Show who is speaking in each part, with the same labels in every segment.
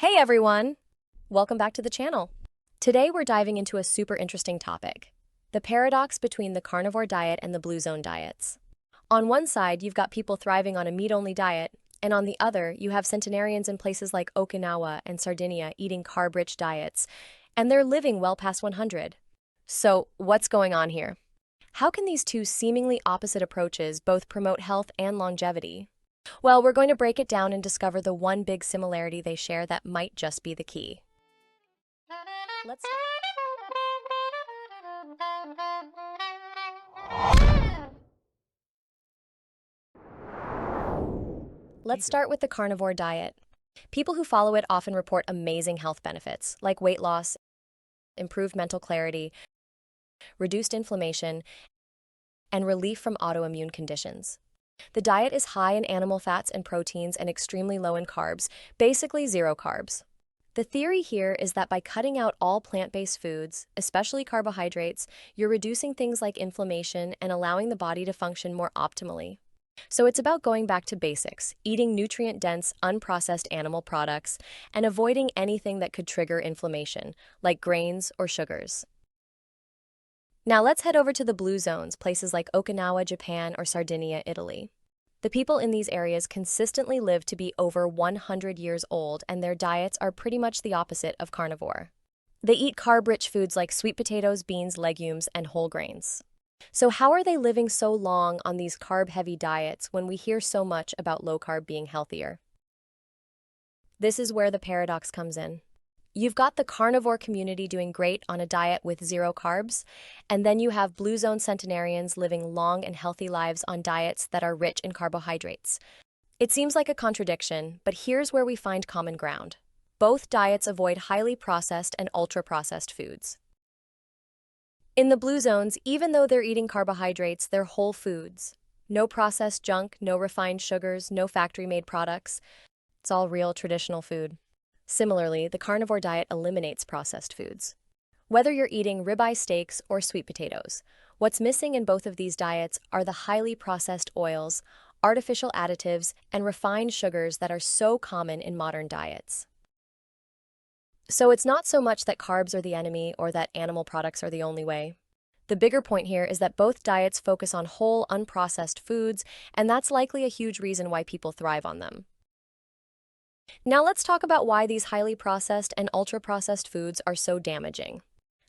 Speaker 1: Hey everyone! Welcome back to the channel. Today we're diving into a super interesting topic, the paradox between the carnivore diet and the blue zone diets. On one side, you've got people thriving on a meat-only diet, and on the other, you have centenarians in places like Okinawa and Sardinia eating carb-rich diets, and they're living well past 100. So, what's going on here? How can these two seemingly opposite approaches both promote health and longevity? Well, we're going to break it down and discover the one big similarity they share that might just be the key. Let's Let's start with the carnivore diet. People who follow it often report amazing health benefits, like weight loss, improved mental clarity, reduced inflammation, and relief from autoimmune conditions. The diet is high in animal fats and proteins and extremely low in carbs, basically zero carbs. The theory here is that by cutting out all plant-based foods, especially carbohydrates, you're reducing things like inflammation and allowing the body to function more optimally. So it's about going back to basics, eating nutrient-dense, unprocessed animal products, and avoiding anything that could trigger inflammation, like grains or sugars. Now let's head over to the blue zones, places like Okinawa, Japan, or Sardinia, Italy. The people in these areas consistently live to be over 100 years old, and their diets are pretty much the opposite of carnivore. They eat carb-rich foods like sweet potatoes, beans, legumes, and whole grains. So how are they living so long on these carb-heavy diets when we hear so much about low-carb being healthier? This is where the paradox comes in. You've got the carnivore community doing great on a diet with zero carbs, and then you have blue zone centenarians living long and healthy lives on diets that are rich in carbohydrates. It seems like a contradiction, but here's where we find common ground. Both diets avoid highly processed and ultra-processed foods. In the blue zones, even though they're eating carbohydrates, they're whole foods. No processed junk, no refined sugars, no factory-made products. It's all real traditional food. Similarly, the carnivore diet eliminates processed foods. Whether you're eating ribeye steaks or sweet potatoes, what's missing in both of these diets are the highly processed oils, artificial additives, and refined sugars that are so common in modern diets. So it's not so much that carbs are the enemy or that animal products are the only way. The bigger point here is that both diets focus on whole, unprocessed foods, and that's likely a huge reason why people thrive on them. Now let's talk about why these highly processed and ultra-processed foods are so damaging.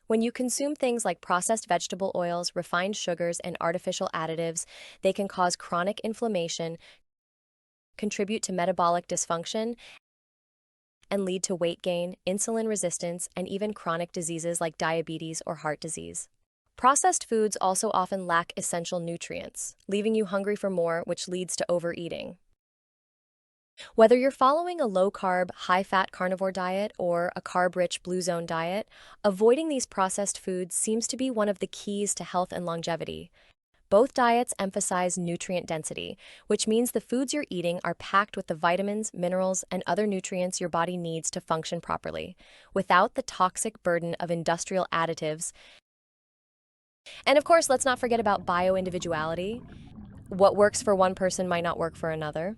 Speaker 1: When you consume things like processed vegetable oils, refined sugars, and artificial additives, they can cause chronic inflammation, contribute to metabolic dysfunction, and lead to weight gain, insulin resistance, and even chronic diseases like diabetes or heart disease. Processed foods also often lack essential nutrients, leaving you hungry for more, which leads to overeating. Whether you're following a low-carb, high-fat carnivore diet or a carb-rich blue zone diet, avoiding these processed foods seems to be one of the keys to health and longevity. Both diets emphasize nutrient density, which means the foods you're eating are packed with the vitamins, minerals, and other nutrients your body needs to function properly, without the toxic burden of industrial additives. And of course, let's not forget about bio-individuality. What works for one person might not work for another.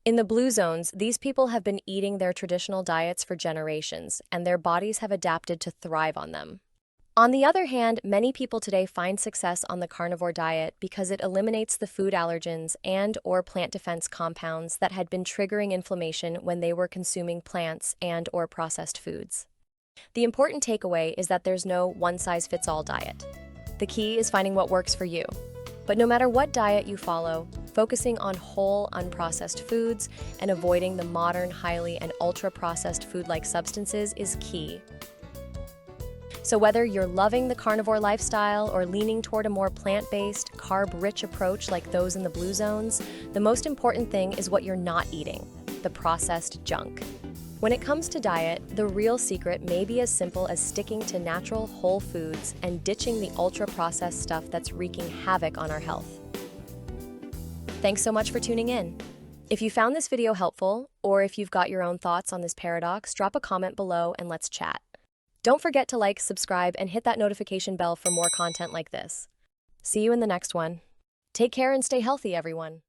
Speaker 1: In the blue zones, these people have been eating their traditional diets for generations, and their bodies have adapted to thrive on them. On the other hand, many people today find success on the carnivore diet because it eliminates the food allergens and/or plant defense compounds that had been triggering inflammation when they were consuming plants and/or processed foods. The important takeaway is that there's no one-size-fits-all diet. The key is finding what works for you. But no matter what diet you follow, focusing on whole, unprocessed foods and avoiding the modern, highly and ultra-processed food-like substances is key. So whether you're loving the carnivore lifestyle or leaning toward a more plant-based, carb-rich approach like those in the blue zones, the most important thing is what you're not eating, the processed junk. When it comes to diet, the real secret may be as simple as sticking to natural, whole foods and ditching the ultra-processed stuff that's wreaking havoc on our health. Thanks so much for tuning in. If you found this video helpful, or if you've got your own thoughts on this paradox, drop a comment below and let's chat. Don't forget to like, subscribe, and hit that notification bell for more content like this. See you in the next one. Take care and stay healthy, everyone.